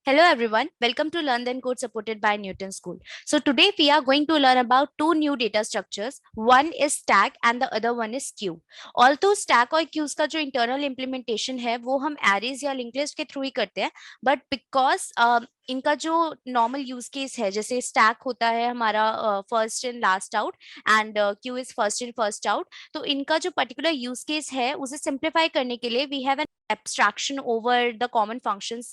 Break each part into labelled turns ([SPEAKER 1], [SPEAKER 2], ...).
[SPEAKER 1] Hello everyone, welcome to Learn Then Code supported by Newton School. So today we are going to learn about two new data structures. One is stack and the other one is queue. Although stack और queues का जो internal implementation है वो हम arrays या linked list के through ही करते हैं, but because इनका जो नॉर्मल यूज केस है, जैसे स्टैक होता है हमारा first in last out and Q is first in first out, तो इनका जो पर्टिकुलर यूज केस है उसे सिंप्लीफाई करने के लिए we have an abstraction over the common functions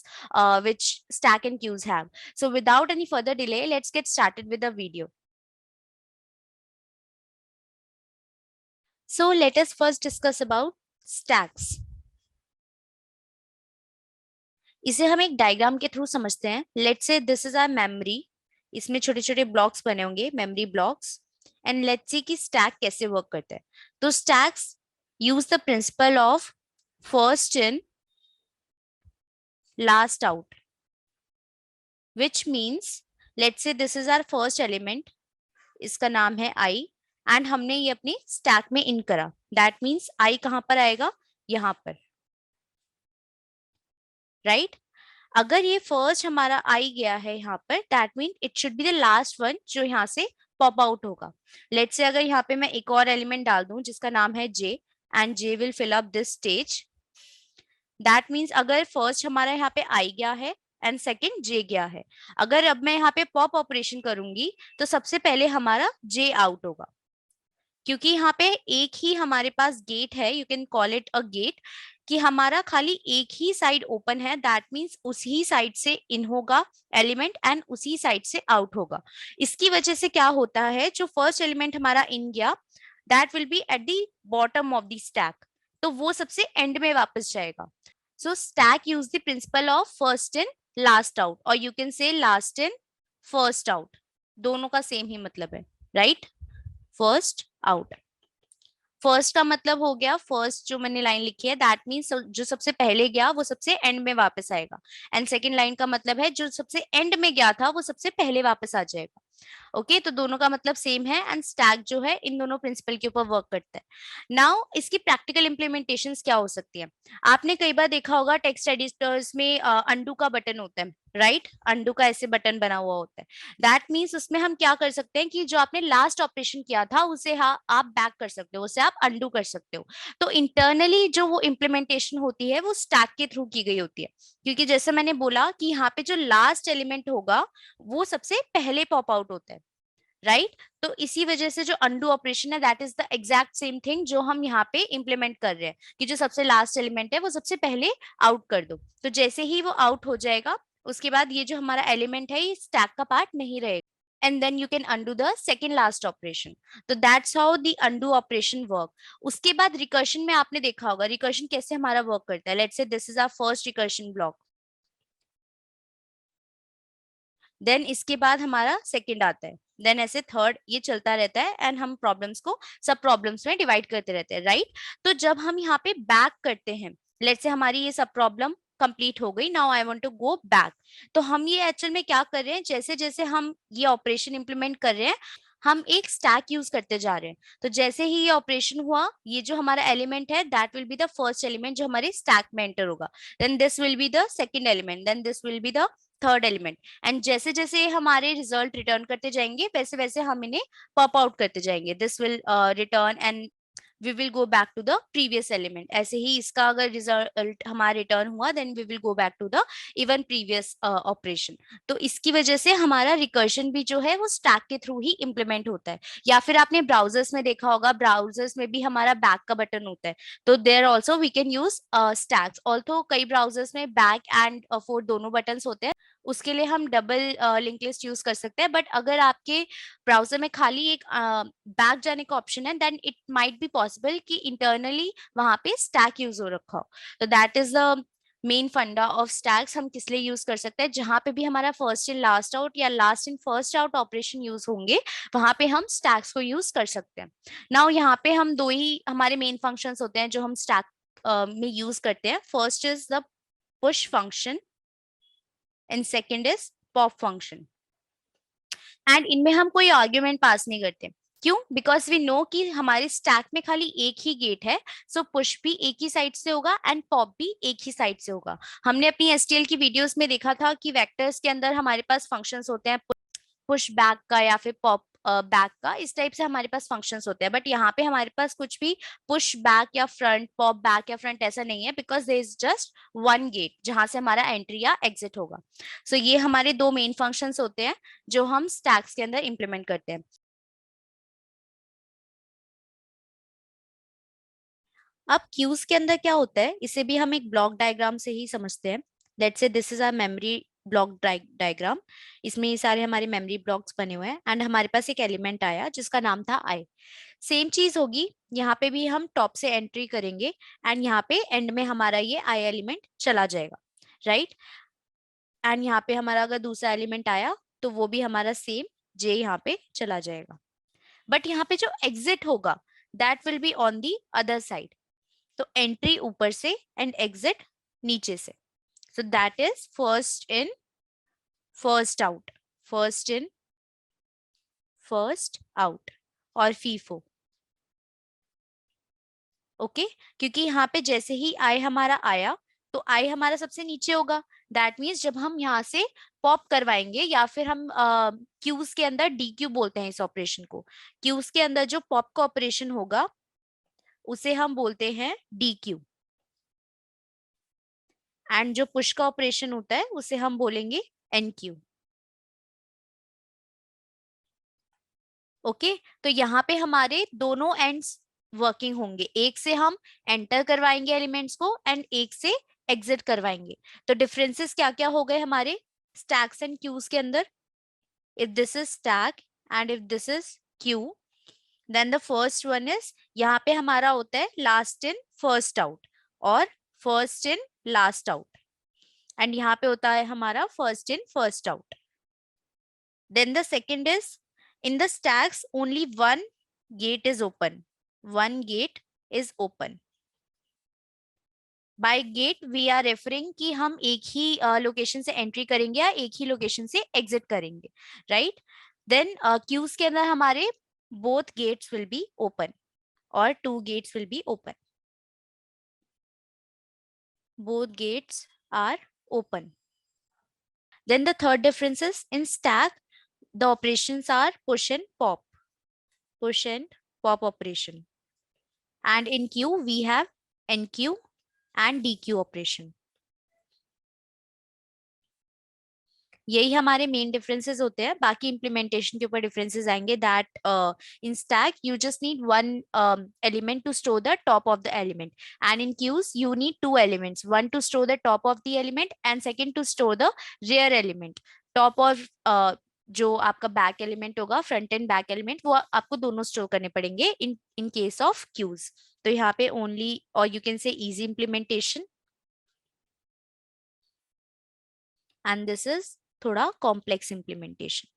[SPEAKER 1] which stack and queues have. So without any further delay, let's get started with the video. So let us first discuss about stacks. इसे हम एक diagram के through समझते हैं. Let's say this is our memory. इसमें छोटे छोटे blocks बने होंगे, memory blocks, and let's see कि स्टैक कैसे वर्क करता है. तो stacks use the principle of first in last out, which means let's say this is our first element, इसका नाम है i, एंड हमने ये अपनी स्टैक में इन करा. दैट मीन्स i कहां पर आएगा? यहां पर, राइट? अगर ये फर्स्ट हमारा आई गया है यहाँ पर, that mean it should be the last one जो यहाँ से पॉप आउट होगा. लेट्स से अगर यहाँ पे मैं एक और एलिमेंट डाल दूं जिसका नाम है J, and J will fill up this stage. That means अगर फर्स्ट हमारा यहाँ पे आई गया है एंड सेकेंड जे गया है, अगर अब मैं यहाँ पे पॉप ऑपरेशन करूंगी तो सबसे पहले हमारा जे आउट होगा, क्योंकि यहाँ पे एक ही हमारे पास गेट है. You can call it a gate, कि हमारा खाली एक ही साइड ओपन है. दैट मीन्स उसी साइड से इन होगा एलिमेंट एंड उसी साइड से आउट होगा. इसकी वजह से क्या होता है, जो फर्स्ट एलिमेंट हमारा इन गया that will be at the bottom of the stack, तो वो सबसे एंड में वापस जाएगा. So stack use the principle of first in last out, और you can say last in first out. दोनों का सेम ही मतलब है, राइट? First out. फर्स्ट का मतलब हो गया, फर्स्ट जो मैंने लाइन लिखी है दैट मीन्स जो सबसे पहले गया वो सबसे एंड में वापस आएगा, एंड सेकेंड लाइन का मतलब है जो सबसे एंड में गया था वो सबसे पहले वापस आ जाएगा. ओके, तो दोनों का मतलब सेम है, एंड स्टैक जो है इन दोनों प्रिंसिपल के ऊपर वर्क करता है. नाउ इसकी प्रैक्टिकल इंप्लीमेंटेशंस क्या हो सकती है? आपने कई बार देखा होगा टेक्स्ट एडिटर्स में अंडू का बटन होता है, राइट? अंडू का ऐसे बटन बना हुआ होता है. दैट मीन्स उसमें हम क्या कर सकते हैं कि जो आपने लास्ट ऑपरेशन किया था उसे आप बैक कर सकते हो, उसे आप अंडू कर सकते हो. तो इंटरनली जो वो इम्प्लीमेंटेशन होती है वो स्टैक के थ्रू की गई होती है, क्योंकि जैसे मैंने बोला कि यहाँ पे जो लास्ट एलिमेंट होगा वो सबसे पहले पॉप आउट होता है, राइट? तो इसी वजह से जो अंडू ऑपरेशन है that is the exact same thing जो हम यहाँ पे इंप्लीमेंट कर रहे हैं, कि जो सबसे लास्ट एलिमेंट है वो सबसे पहले आउट कर दो. तो जैसे ही वो आउट हो जाएगा उसके बाद ये जो हमारा एलिमेंट है ये स्टैक का पार्ट नहीं रहेगा, and then you can undo the second last operation. तो that's how the undo operation work. उसके बाद recursion में आपने देखा होगा recursion कैसे हमारा वर्क करता है. Let's say this is our first recursion block. Then इसके बाद हमारा सेकंड आता है, देन ऐसे थर्ड, ये चलता रहता है, एंड हम प्रॉब्लम्स को सब प्रॉब्लम्स में डिवाइड करते रहते हैं, राइट? तो जब हम यहाँ पे बैक करते हैं, लेट्स से हमारी ये सब प्रॉब्लम कंप्लीट हो गई, now I want to go back. तो हम ये एक्चुअल में क्या कर रहे हैं, जैसे जैसे हम ये ऑपरेशन इंप्लीमेंट कर रहे हैं हम एक स्टैक यूज करते जा रहे हैं. तो जैसे ही ये ऑपरेशन हुआ, ये जो हमारा एलिमेंट है that will be the first element जो हमारे स्टैक में एंटर होगा, then this will be the second element, then this will be the third element, and जैसे जैसे हमारे रिजल्ट रिटर्न करते जाएंगे वैसे वैसे हम इन्हें पॉप आउट करते जाएंगे. This will return and we will go back to the previous element. ऐसे ही इसका अगर रिजल्ट हमारा रिटर्न हुआ then we will go back to the even previous operation. तो इसकी वजह से हमारा रिकर्शन भी जो है वो स्टैक के थ्रू ही इंप्लीमेंट होता है. या फिर आपने ब्राउजर्स में देखा होगा, ब्राउजर्स में भी हमारा बैक का बटन होता है, तो there also we can use stacks. Also कई ब्राउजर्स में बैक एंड फोर दोनों बटन होते हैं, उसके लिए हम डबल लिंक लिस्ट यूज कर सकते हैं. बट अगर आपके ब्राउजर में खाली एक बैक जाने का ऑप्शन है then it might be possible कि इंटरनली वहां पे स्टैक यूज हो रखा हो. तो that is the main funda of stacks. हम किस लिए यूज कर सकते हैं, जहां पे भी हमारा फर्स्ट इन लास्ट आउट या last in first out operation use होंगे वहां पे हम स्टैक्स को यूज कर सकते हैं. नाउ यहाँ पे हम दो ही हमारे मेन फंक्शंस होते हैं जो हम स्टैक में यूज करते हैं. First is the push function and second is pop function. And इनमें हम कोई आर्ग्यूमेंट पास नहीं करते. क्यों? बिकॉज वी नो कि हमारे स्टैक में खाली एक ही गेट है, सो पुश भी एक ही साइड से होगा एंड पॉप भी एक ही साइड से होगा। हमने अपनी एसटीएल की वीडियोस में देखा था कि वेक्टर्स के अंदर हमारे पास फंक्शंस होते हैं, पुश बैक का या फिर पॉप बैक का, इस टाइप से हमारे पास फंक्शंस होते हैं। बट यहाँ पे हमारे पास कुछ भी पुश बैक या फ्रंट, पॉप बैक या फ्रंट ऐसा नहीं है, because there is just one gate जहां से हमारा एंट्री या एग्जिट होगा। सो ये हमारे दो मेन फंक्शंस होते हैं जो हम स्टैक्स के अंदर इंप्लीमेंट करते हैं। अब क्यूज के अंदर क्या होता है, इसे भी हम एक ब्लॉक डायग्राम से ही समझते हैं। Let's say this is our memory block diagram. इसमें ये सारे हमारे मेमोरी ब्लॉक्स बने हुए हैं एंड हमारे पास एक एलिमेंट आया जिसका नाम था आई। सेम चीज होगी यहाँ पे भी, हम टॉप से एंट्री करेंगे एंड यहाँ पे एंड में हमारा ये आई एलिमेंट चला जाएगा, राइट। एंड यहाँ पे हमारा अगर दूसरा एलिमेंट आया तो वो भी हमारा सेम जे यहाँ पे चला जाएगा। बट यहाँ पे जो एग्जिट होगा that will be on the other side. तो एंट्री ऊपर से एंड एग्जिट नीचे से। So that is first in first out, first in first out और फीफो। ओके, क्योंकि यहाँ पे जैसे ही आई हमारा आया तो आई हमारा सबसे नीचे होगा। दैट मीन्स जब हम यहाँ से पॉप करवाएंगे या फिर हम क्यूज के अंदर डी क्यू बोलते हैं इस ऑपरेशन को, क्यूज के अंदर जो पॉप का ऑपरेशन होगा उसे हम बोलते हैं डी क्यू, एंड जो पुश का ऑपरेशन होता है उसे हम बोलेंगे एन क्यू। ओके, तो यहाँ पे हमारे दोनों एंड्स वर्किंग होंगे, एक से हम एंटर करवाएंगे एलिमेंट्स को एंड एक से एग्जिट करवाएंगे। तो डिफरेंसेस क्या क्या हो गए हमारे स्टैक्स एंड क्यूज के अंदर? If this is stack and if this is queue, then the first one is, यहाँ पे हमारा होता है लास्ट इन फर्स्ट आउट और first in last out, and यहाँ पे होता है हमारा first in first out. Then the second is, in the stacks only one gate is open. One gate is open. By gate we are referring कि हम एक ही location से entry करेंगे या एक ही लोकेशन से एग्जिट करेंगे, राइट। देन क्यूज के अंदर हमारे both gates will be open or two gates will be open. Both gates are open. Then the third difference is, in stack the operations are push and pop. Push and pop operation. And in queue we have NQ and DQ operation. यही हमारे main differences होते हैं। बाकी implementation के ऊपर differences आएंगे। That in stack you just need one element to store the top of the element, and in queues you need two elements, one to store the top of the element and second to store the rear element. Top of जो आपका back element होगा, front end back element, वो आपको दोनों store करने पड़ेंगे in case of cues. तो यहाँ पे ओनली, और यू कैन से easy implementation, and this is थोड़ा कॉम्प्लेक्स इम्प्लीमेंटेशन।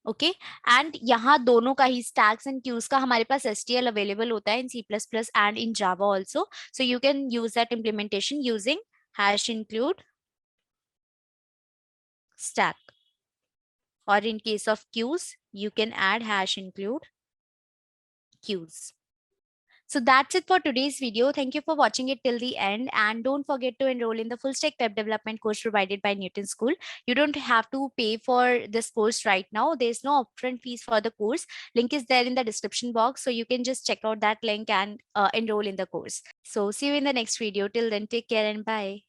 [SPEAKER 1] ओके, एंड यहाँ दोनों का ही स्टैक्स एंड क्यूज का हमारे पास एसटीएल अवेलेबल होता है in C plus plus and in Java also, so you can use that implementation using hash include stack, or in case of queues you can add hash include queues. So that's it for today's video. Thank you for watching it till the end, and don't forget to enroll in the full stack web development course provided by Newton School. You don't have to pay for this course right now. There's no upfront fees for the course. Link is there in the description box, so you can just check out that link and enroll in the course. So see you in the next video. Till then, take care and bye.